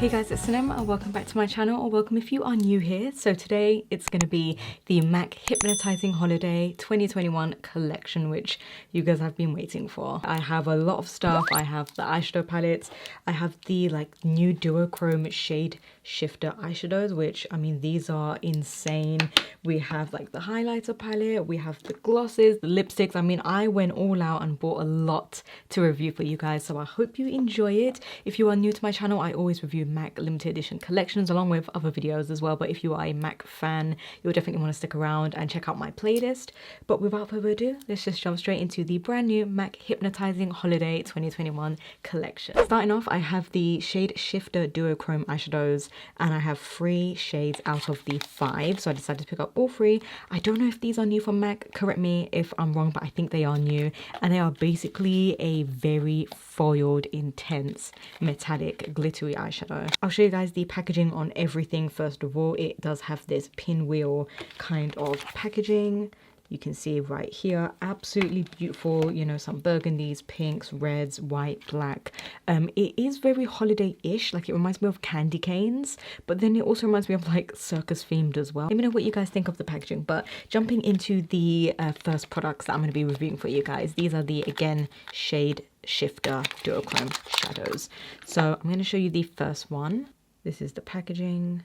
Hey guys, it's Sinem and welcome back to my channel, or welcome if you are new here. So today it's going to be the MAC Hypnotizing Holiday 2021 collection, which you guys have been waiting for. I have a lot of stuff. I have the eyeshadow palettes. I have the new Duochrome Shadeshifter eyeshadows, which I mean these are insane. We have the highlighter palette, we have the glosses, the lipsticks. I mean I went all out and bought a lot to review for you guys, so I hope you enjoy it. If you are new to my channel, I always review MAC limited edition collections along with other videos as well, but if you are a MAC fan, you'll definitely want to stick around and check out my playlist. But without further ado, let's just jump straight into the brand new MAC Hypnotizing Holiday 2021 collection. Starting off, I have the Shadeshifter Duochrome eyeshadows, and I have 3 shades out of the 5, so I decided to pick up all 3. I don't know if these are new from MAC, correct me if I'm wrong, but I think they are new, and they are basically a very foiled, intense, metallic, glittery eyeshadow. I'll show you guys the packaging on everything. First of all, it does have this pinwheel kind of packaging. You can see right here, absolutely beautiful, you know, some burgundies, pinks, reds, white, black. It is very holiday-ish, it reminds me of candy canes, but then it also reminds me of circus themed as well. Let me know what you guys think of the packaging. But jumping into the first products that I'm going to be reviewing for you guys, these are the, again, Shadeshifter Duochrome shadows. So I'm going to show you the first one. This is the packaging,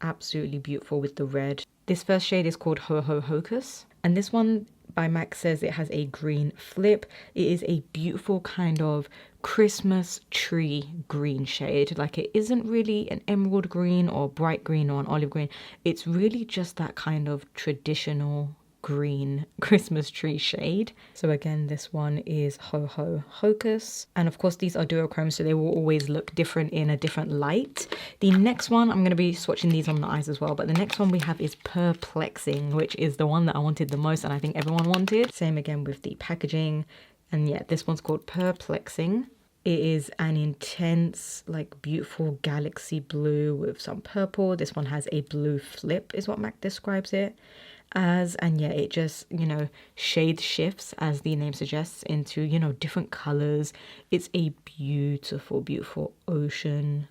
absolutely beautiful with the red. This first shade is called Hocus, and this one by MAC says it has a green flip. It is a beautiful kind of Christmas tree green shade. It isn't really an emerald green or bright green or an olive green. It's really just that kind of traditional green Christmas tree shade. So again, this one is Hocus, and of course these are duochrome, so they will always look different in a different light. The next one, I'm going to be swatching these on the eyes as well, but the next one we have is Prrrplexing, which is the one that I wanted the most and I think everyone wanted. Same again with the packaging, and yeah, this one's called Prrrplexing. It is an intense, beautiful galaxy blue with some purple. This one has a blue flip is what MAC describes it as, and yeah, it just, shade shifts, as the name suggests, into, different colors. It's a beautiful, beautiful ocean,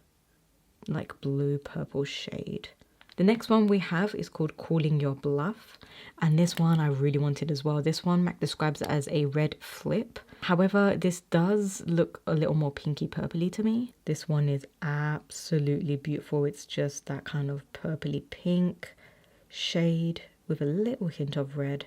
blue purple shade. The next one we have is called Calling Your Bluff, and this one I really wanted as well. This one MAC describes it as a red flip. However, this does look a little more pinky purpley to me. This one is absolutely beautiful. It's just that kind of purpley pink shade with a little hint of red.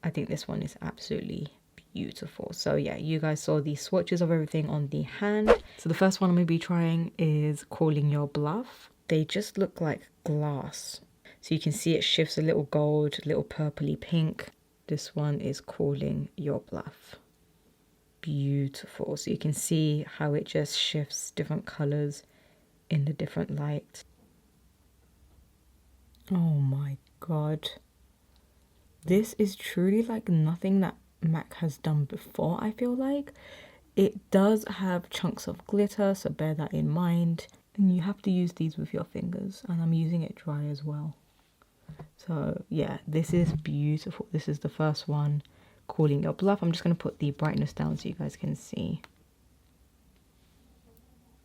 I think this one is absolutely beautiful. So yeah, you guys saw the swatches of everything on the hand. So the first one I'm going to be trying is Calling Your Bluff. They just look like glass. So you can see it shifts a little gold, a little purpley pink. This one is Calling Your Bluff. Beautiful. So you can see how it just shifts different colors in the different light. Oh my god. This is truly nothing that MAC has done before, I feel like. It does have chunks of glitter, so bear that in mind. And you have to use these with your fingers, and I'm using it dry as well. So yeah, this is beautiful. This is the first one, Calling Your Bluff. I'm just going to put the brightness down so you guys can see.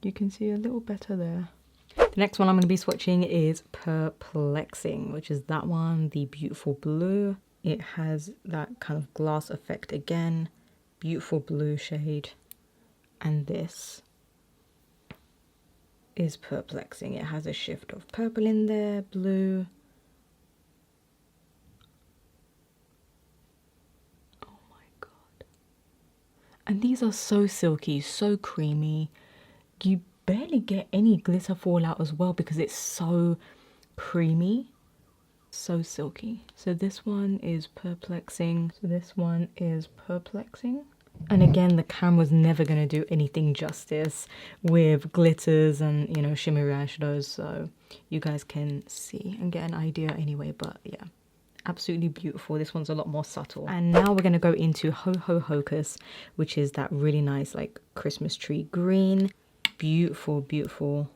You can see a little better there. The next one I'm going to be swatching is Prrrplexing, which is that one, the beautiful blue. It has that kind of glass effect again, beautiful blue shade. And this is Prrrplexing. It has a shift of purple in there, blue. Oh my god. And these are so silky, so creamy. You barely get any glitter fallout as well because it's so creamy, so silky. So this one is Prrrplexing. And again, the camera's never going to do anything justice with glitters and, shimmery eyeshadows, so you guys can see and get an idea anyway. But yeah, absolutely beautiful. This one's a lot more subtle. And now we're going to go into Hocus, which is that really nice Christmas tree green. Beautiful, beautiful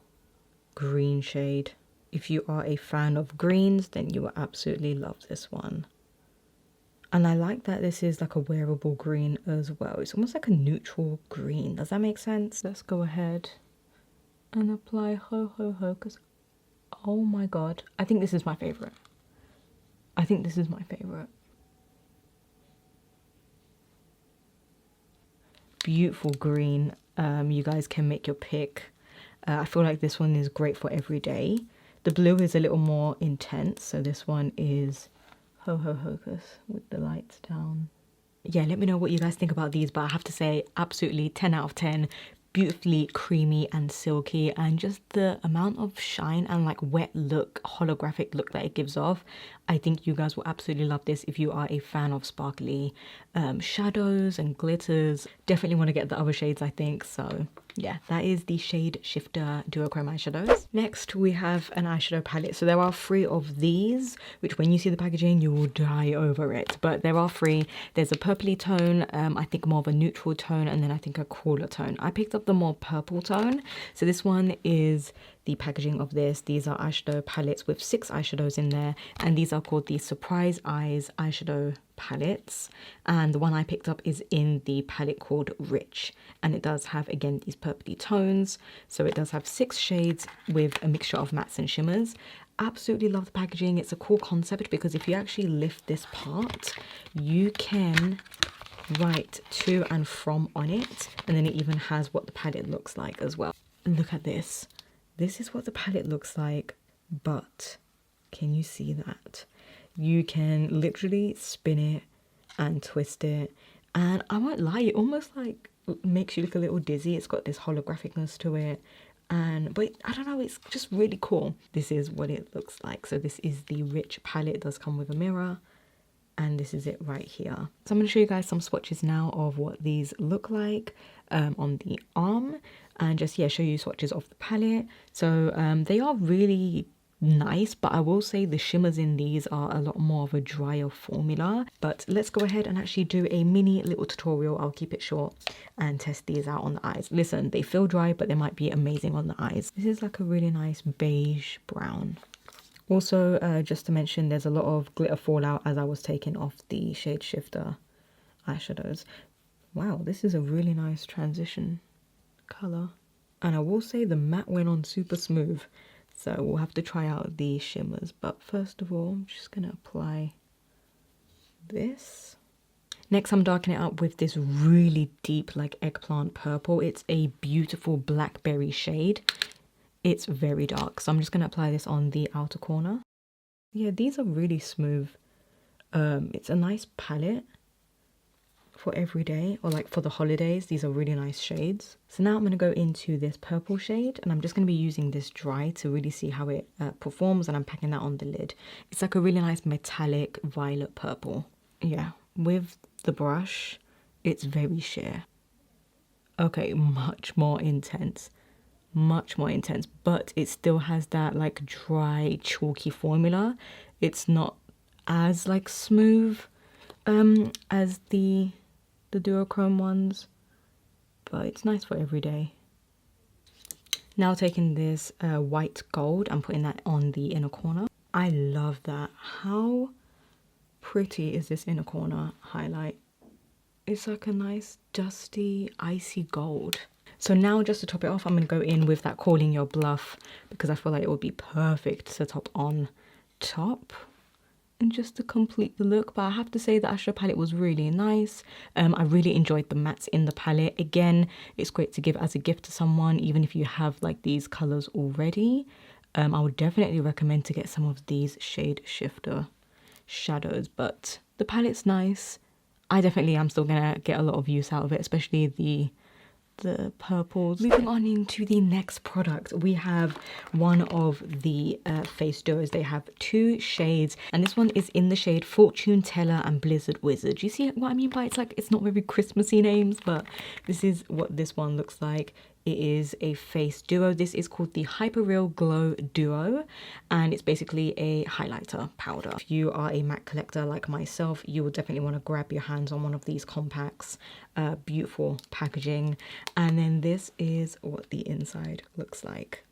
green shade. If you are a fan of greens, then you will absolutely love this one. And I like that this is a wearable green as well. It's almost like a neutral green. Does that make sense? Let's go ahead and apply Hocus. Oh my god, I think this is my favorite. I think this is my favorite. Beautiful green. You guys can make your pick. I feel like this one is great for every day. The blue is a little more intense, so this one is Hocus with the lights down. Yeah, let me know what you guys think about these, but I have to say absolutely 10 out of 10. Beautifully creamy and silky, and just the amount of shine and like wet look, holographic look that it gives off. I think you guys will absolutely love this if you are a fan of sparkly shadows and glitters. Definitely want to get the other shades, I think. So yeah, that is the Shadeshifter Duochrome eyeshadows. Next we have an eyeshadow palette. So there are 3 of these, which when you see the packaging you will die over it, but there are 3. There's a purpley tone, I think more of a neutral tone, and then I think a cooler tone. I picked up the more purple tone. So this one is the packaging of this. These are eyeshadow palettes with 6 eyeshadows in there, and these are called the Surprise Eyes eyeshadow palettes, and the one I picked up is in the palette called Rich, and it does have again these purpley tones. So it does have 6 shades with a mixture of mattes and shimmers. Absolutely love the packaging. It's a cool concept because if you actually lift this part, you can write to and from on it, and then it even has what the palette looks like as well. Look at this. This is what the palette looks like, but can you see that? You can literally spin it and twist it, and I won't lie, it almost like makes you look a little dizzy. It's got this holographicness to it, but I don't know, it's just really cool. This is what it looks like. So this is the Rich palette. It does come with a mirror, and this is it right here. So I'm going to show you guys some swatches now of what these look like on the arm, and just show you swatches of the palette. So they are really nice, but I will say the shimmers in these are a lot more of a drier formula. But let's go ahead and actually do a mini little tutorial. I'll keep it short and test these out on the eyes. Listen, they feel dry, but they might be amazing on the eyes. This is like a really nice beige brown. Also, just to mention, there's a lot of glitter fallout as I was taking off the Shadeshifter eyeshadows. Wow, this is a really nice transition color. And I will say the matte went on super smooth. So we'll have to try out the shimmers. But first of all, I'm just going to apply this. Next, I'm darkening it up with this really deep like eggplant purple. It's a beautiful blackberry shade. It's very dark. So I'm just going to apply this on the outer corner. Yeah, these are really smooth. It's a nice palette for every day, or like for the holidays. These are really nice shades. So now I'm going to go into this purple shade, and I'm just going to be using this dry to really see how it performs, and I'm packing that on the lid. It's like a really nice metallic violet purple. Yeah, with the brush, it's very sheer. Okay, much more intense, but it still has that like dry, chalky formula. It's not as like smooth as the duochrome ones, but it's nice for every day. Now taking this white gold and putting that on the inner corner. I love that. How pretty is this inner corner highlight? It's like a nice dusty icy gold. So now just to top it off, I'm going to go in with that Calling Your Bluff, because I feel like it would be perfect to top on top and just to complete the look. But I have to say the eyeshadow palette was really nice. I really enjoyed the mattes in the palette. Again, it's great to give as a gift to someone, even if you have like these colors already. I would definitely recommend to get some of these Shadeshifter shadows, but the palette's nice. I definitely am still gonna get a lot of use out of it, especially the purples. Moving on into the next product, we have one of the face duos. They have 2 shades, and this one is in the shade Fortune Teller and Blizzard Wizard. You see what I mean by it's like it's not very Christmassy names, but this is what this one looks like. It is a face duo. This is called the Hyper Real Glow Duo, and it's basically a highlighter powder. If you are a MAC collector like myself, you will definitely want to grab your hands on one of these compacts. Beautiful packaging. And then this is what the inside looks like.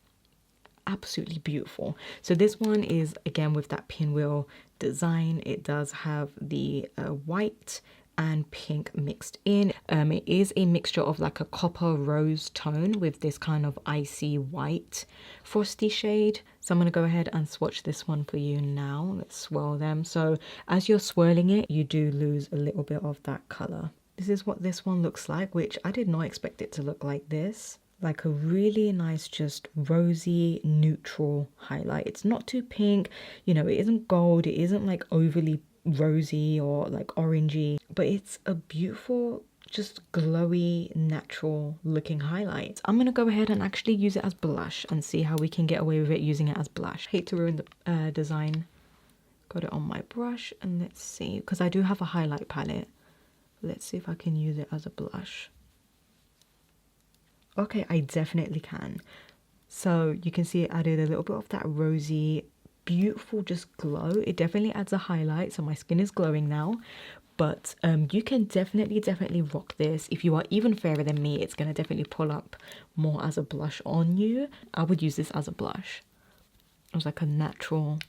Absolutely beautiful. So this one is again with that pinwheel design. It does have the white and pink mixed in. It is a mixture of like a copper rose tone with this kind of icy white frosty shade. So I'm going to go ahead and swatch this one for you now. Let's swirl them. So as you're swirling it, you do lose a little bit of that color. This is what this one looks like, which I did not expect it to look like this. Like a really nice, just rosy, neutral highlight. It's not too pink, you know, it isn't gold, it isn't like overly rosy or like orangey, but it's a beautiful, just glowy, natural looking highlight. I'm gonna go ahead and actually use it as blush and see how we can get away with it using it as blush. Hate to ruin the design. Got it on my brush, and let's see, because I do have a highlight palette. Let's see if I can use it as a blush. Okay, I definitely can. So you can see it added a little bit of that rosy, beautiful just glow. It definitely adds a highlight, so my skin is glowing now. But you can definitely rock this. If you are even fairer than me, it's going to definitely pull up more as a blush on you. I would use this as a blush. It was like a natural,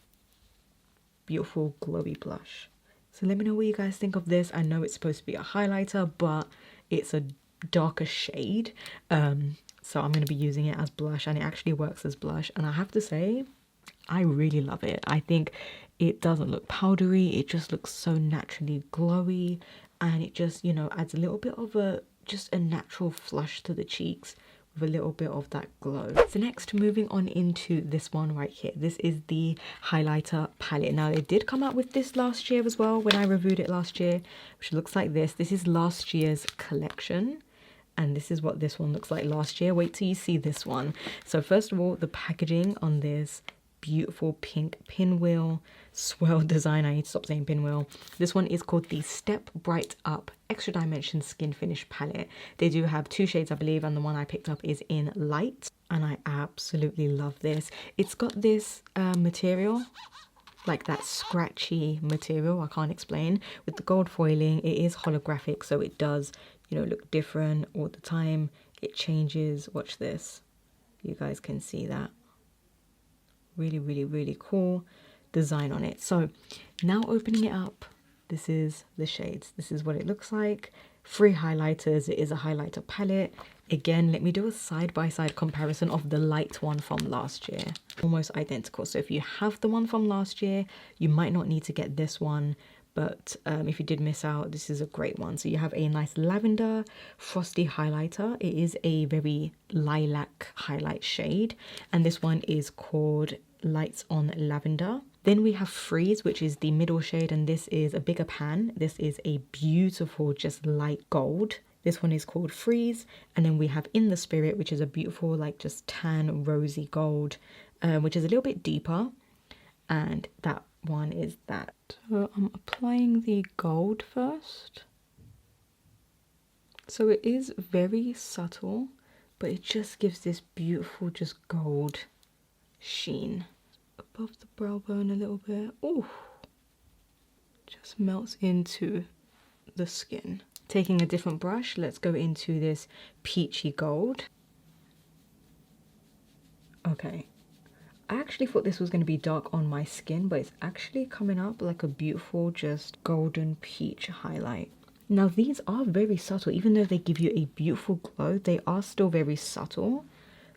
beautiful, glowy blush. So let me know what you guys think of this. I know it's supposed to be a highlighter, but it's a darker shade. So I'm going to be using it as blush, and it actually works as blush. And I have to say, I really love it. I think it doesn't look powdery. It just looks so naturally glowy, and it just, you know, adds a little bit of just a natural flush to the cheeks with a little bit of that glow. So next, moving on into this one right here. This is the highlighter palette. Now, they did come out with this last year as well when I reviewed it last year, which looks like this. This is last year's collection, and this is what this one looks like last year. Wait till you see this one. So first of all, the packaging on this beautiful pink pinwheel swirl design. I need to stop saying pinwheel. This one is called the Step Bright Up Extra Dimension Skinfinish palette. They do have 2 shades, I believe, and the one I picked up is in light, and I absolutely love this. It's got this material, like that scratchy material, I can't explain, with the gold foiling. It is holographic, so it does, you know, look different all the time. It changes. Watch this. You guys can see that. Really cool design on it. So now opening it up, this is the shades. This is what it looks like. 3 highlighters. It is a highlighter palette. Again, let me do a side-by-side comparison of the light one from last year. Almost identical. So if you have the one from last year, you might not need to get this one. But if you did miss out, this is a great one. So you have a nice lavender frosty highlighter. It is a very lilac highlight shade. And this one is called Lights on Lavender. Then we have Freeze, which is the middle shade, and this is a bigger pan. This is a beautiful, just light gold. This one is called Freeze. And then we have In the Spirit, which is a beautiful, like just tan, rosy gold, which is a little bit deeper. And that one is that. So I'm applying the gold first. So it is very subtle, but it just gives this beautiful, just gold sheen above the brow bone a little bit. Ooh, just melts into the skin. Taking a different brush, let's go into this peachy gold. Okay, I actually thought this was going to be dark on my skin, but it's actually coming up like a beautiful, just golden peach highlight. Now these are very subtle. Even though they give you a beautiful glow, they are still very subtle.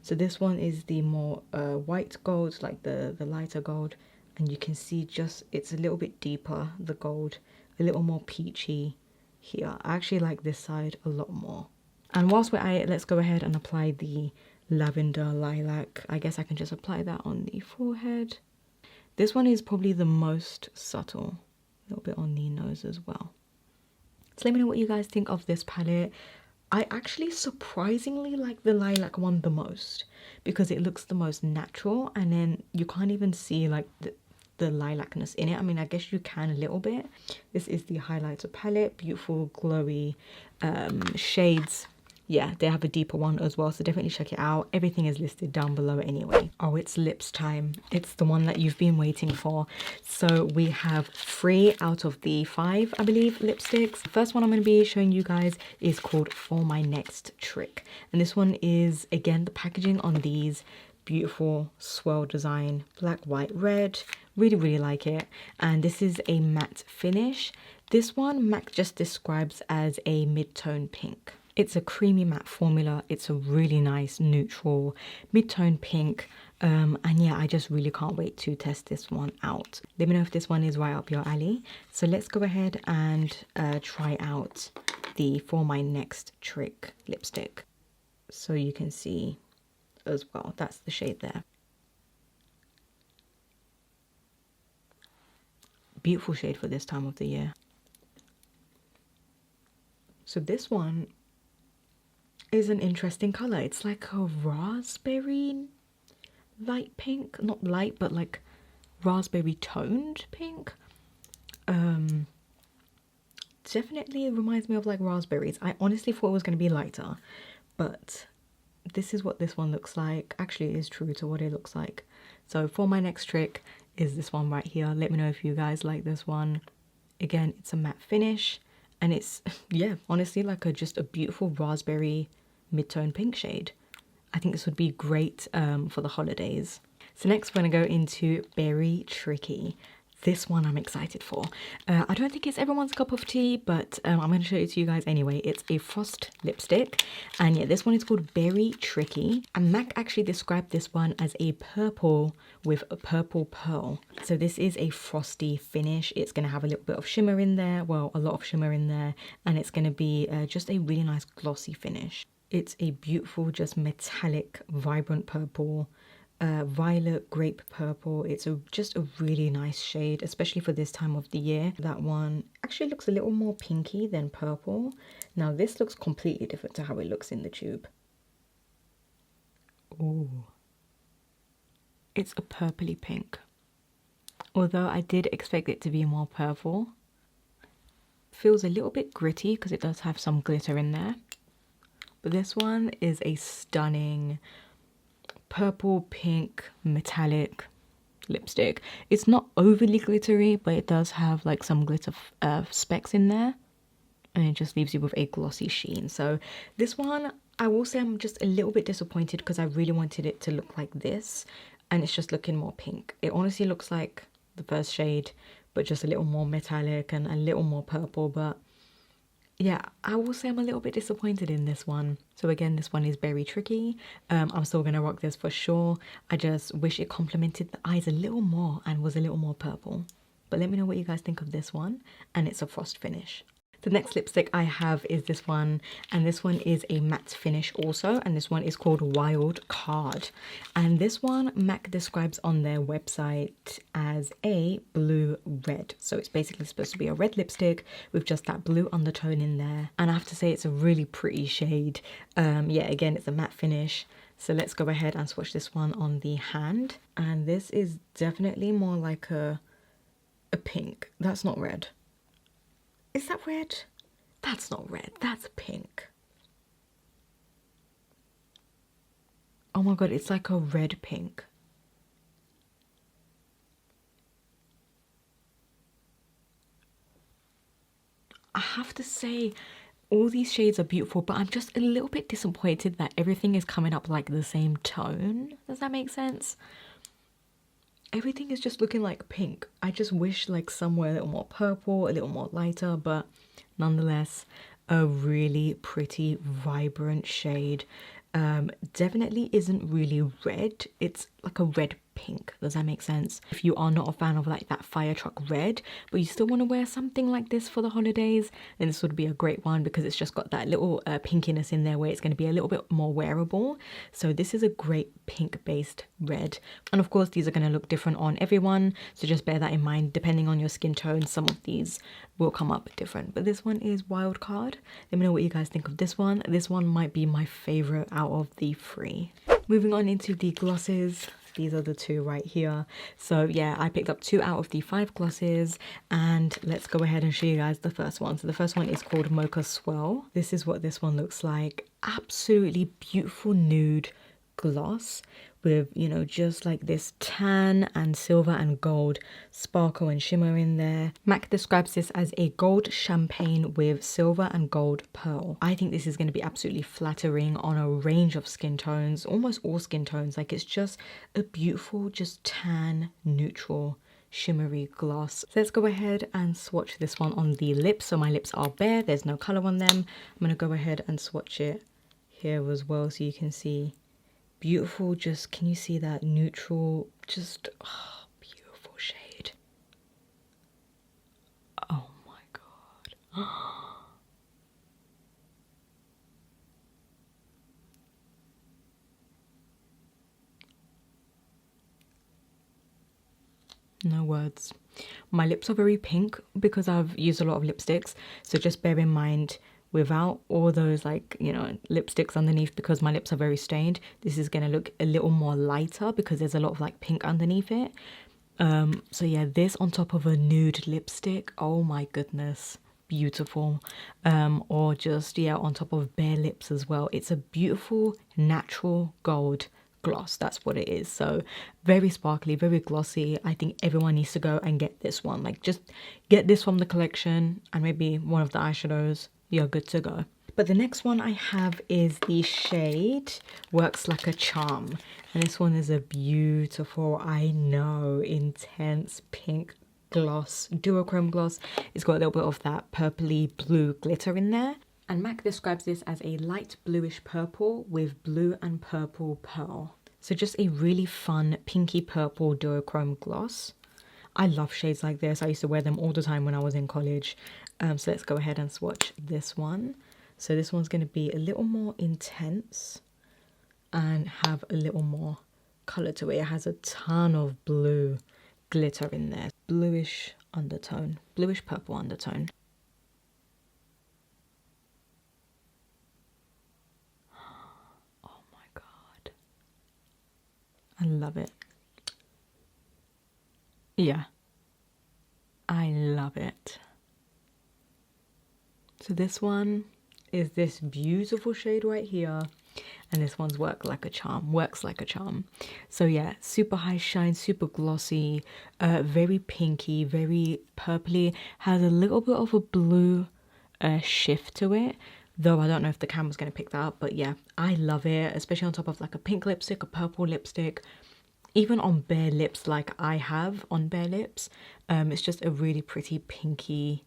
So this one is the more white gold, like the lighter gold, and you can see just it's a little bit deeper, the gold, a little more peachy here. I actually like this side a lot more. And whilst we're at it, let's go ahead and apply the lavender lilac. I guess I can just apply that on the forehead. This one is probably the most subtle, a little bit on the nose as well. So let me know what you guys think of this palette. I actually surprisingly like the lilac one the most because it looks the most natural, and then you can't even see like the lilacness in it. I mean, I guess you can a little bit. This is the highlighter palette, beautiful glowy shades. Yeah, they have a deeper one as well, so definitely check it out. Everything is listed down below anyway. Oh, it's lips time. It's the one that you've been waiting for. So we have 3 out of the 5, I believe, lipsticks. The first one I'm going to be showing you guys is called For My Next Trick. And this one is, again, the packaging on these beautiful swirl design, black, white, red. Really like it. And this is a matte finish. This one MAC just describes as a mid-tone pink. It's a creamy matte formula. It's a really nice neutral mid-tone pink. And yeah, I just really can't wait to test this one out. Let me know if this one is right up your alley. So let's go ahead and try out the For My Next Trick lipstick. So you can see as well, that's the shade there. Beautiful shade for this time of the year. So this one is an interesting color. It's like a raspberry light pink, not light, but like raspberry toned pink. Definitely it reminds me of like raspberries. I honestly thought it was going to be lighter, but this is what this one looks like. Actually, it is true to what it looks like. So For My Next Trick is this one right here. Let me know if you guys like this one. Again, it's a matte finish, and it's, yeah, honestly like just a beautiful raspberry mid-tone pink shade. I think this would be great for the holidays. So next we're gonna go into Berry Tricky. This one I'm excited for. I don't think it's everyone's cup of tea, but I'm going to show it to you guys anyway. It's a frost lipstick, and yeah, this one is called Berry Tricky, and MAC actually described this one as a purple with a purple pearl. So this is a frosty finish. It's going to have a little bit of shimmer in there, well, a lot of shimmer in there, and it's going to be just a really nice glossy finish. It's a beautiful, just metallic, vibrant purple. Violet grape purple. It's just a really nice shade, especially for this time of the year. That one actually looks a little more pinky than purple. Now this looks completely different to how it looks in the tube. Ooh, it's a purpley pink, although I did expect it to be more purple. Feels a little bit gritty because it does have some glitter in there, but this one is a stunning purple pink metallic lipstick. It's not overly glittery, but it does have like some glitter specks in there, and it just leaves you with a glossy sheen. So this one, I will say I'm just a little bit disappointed because I really wanted it to look like this, and it's just looking more pink. It honestly looks like the first shade, but just a little more metallic and a little more purple. But yeah, I will say I'm a little bit disappointed in this one. So again, this one is Berry Tricky. I'm still going to rock this for sure. I just wish it complemented the eyes a little more and was a little more purple. But let me know what you guys think of this one. And it's a frost finish. The next lipstick I have is this one, and this one is a matte finish also, and this one is called Wild Card. And this one MAC describes on their website as a blue red. So it's basically supposed to be a red lipstick with just that blue undertone in there. And I have to say it's a really pretty shade. Yeah, again, it's a matte finish. So let's go ahead and swatch this one on the hand. And this is definitely more like a pink. That's not red. Is that red? That's not red, that's pink. Oh my god, it's like a red pink. I have to say, all these shades are beautiful, but I'm just a little bit disappointed that everything is coming up like the same tone. Does that make sense? Everything is just looking like pink. I just wish like somewhere a little more purple, a little more lighter, but nonetheless, a really pretty, vibrant shade. Definitely isn't really red. It's like a red pink. Does that make sense? If you are not a fan of like that fire truck red, but you still want to wear something like this for the holidays, then this would be a great one because it's just got that little pinkiness in there where it's going to be a little bit more wearable. So this is a great pink based red. And of course, these are going to look different on everyone. So just bear that in mind. Depending on your skin tone, some of these will come up different. But this one is Wild Card. Let me know what you guys think of this one. This one might be my favorite out of the three. Moving on into the glosses. These are the two right here. So yeah, I picked up 2 out of the 5 glosses, and let's go ahead and show you guys the first one. So the first one is called Mocha Swell. This is what this one looks like. Absolutely beautiful nude gloss with, you know, just like this tan and silver and gold sparkle and shimmer in there. MAC describes this as a gold champagne with silver and gold pearl. I think this is going to be absolutely flattering on a range of skin tones, almost all skin tones. Like, it's just a beautiful, just tan, neutral shimmery gloss. So let's go ahead and swatch this one on the lips. So my lips are bare, there's no color on them. I'm gonna go ahead and swatch it here as well so you can see. Beautiful, just, can you see that neutral, just, oh, beautiful shade. Oh my god. No words. My lips are very pink because I've used a lot of lipsticks, so just bear in mind, without all those, like, you know, lipsticks underneath, because my lips are very stained, this is gonna look a little more lighter because there's a lot of like pink underneath it. So yeah, this on top of a nude lipstick, oh my goodness, beautiful. Or just, yeah, on top of bare lips as well. It's a beautiful natural gold gloss, that's what it is. So very sparkly, very glossy. I think everyone needs to go and get this one. Like, just get this from the collection and maybe one of the eyeshadows, you're good to go. But the next one I have is the shade Works Like a Charm, and this one is a beautiful, I know, intense pink gloss, duochrome gloss. It's got a little bit of that purpley blue glitter in there. And MAC describes this as a light bluish purple with blue and purple pearl. So just a really fun pinky purple duochrome gloss. I love shades like this. I used to wear them all the time when I was in college. So let's go ahead and swatch this one. So this one's going to be a little more intense and have a little more colour to it. It has a ton of blue glitter in there. Bluish undertone, bluish purple undertone. I love it. Yeah, I love it. So this one is this beautiful shade right here, and this one's Works Like a Charm. So yeah, super high shine, super glossy, very pinky, very purpley, has a little bit of a blue shift to it. Though I don't know if the camera's going to pick that up, but yeah, I love it, especially on top of like a pink lipstick, a purple lipstick, even on bare lips like I have on bare lips. It's just a really pretty pinky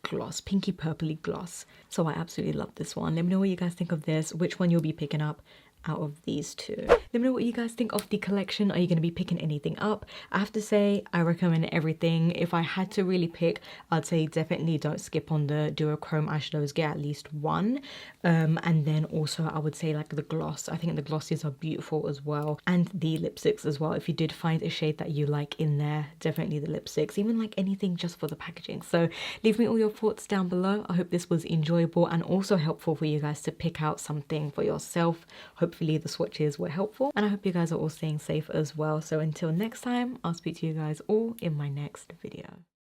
gloss, pinky purpley gloss. So I absolutely love this one. Let me know what you guys think of this, which one you'll be picking up out of these two. Let me know what you guys think of the collection. Are you going to be picking anything up? I have to say, I recommend everything. If I had to really pick, I'd say definitely don't skip on the duochrome eyeshadows, get at least one. And then also I would say like the gloss. I think the glosses are beautiful as well, and the lipsticks as well. If you did find a shade that you like in there, definitely the lipsticks, even like anything just for the packaging. So leave me all your thoughts down below. I hope this was enjoyable and also helpful for you guys to pick out something for yourself. Hopefully the swatches were helpful, and I hope you guys are all staying safe as well. So until next time, I'll speak to you guys all in my next video.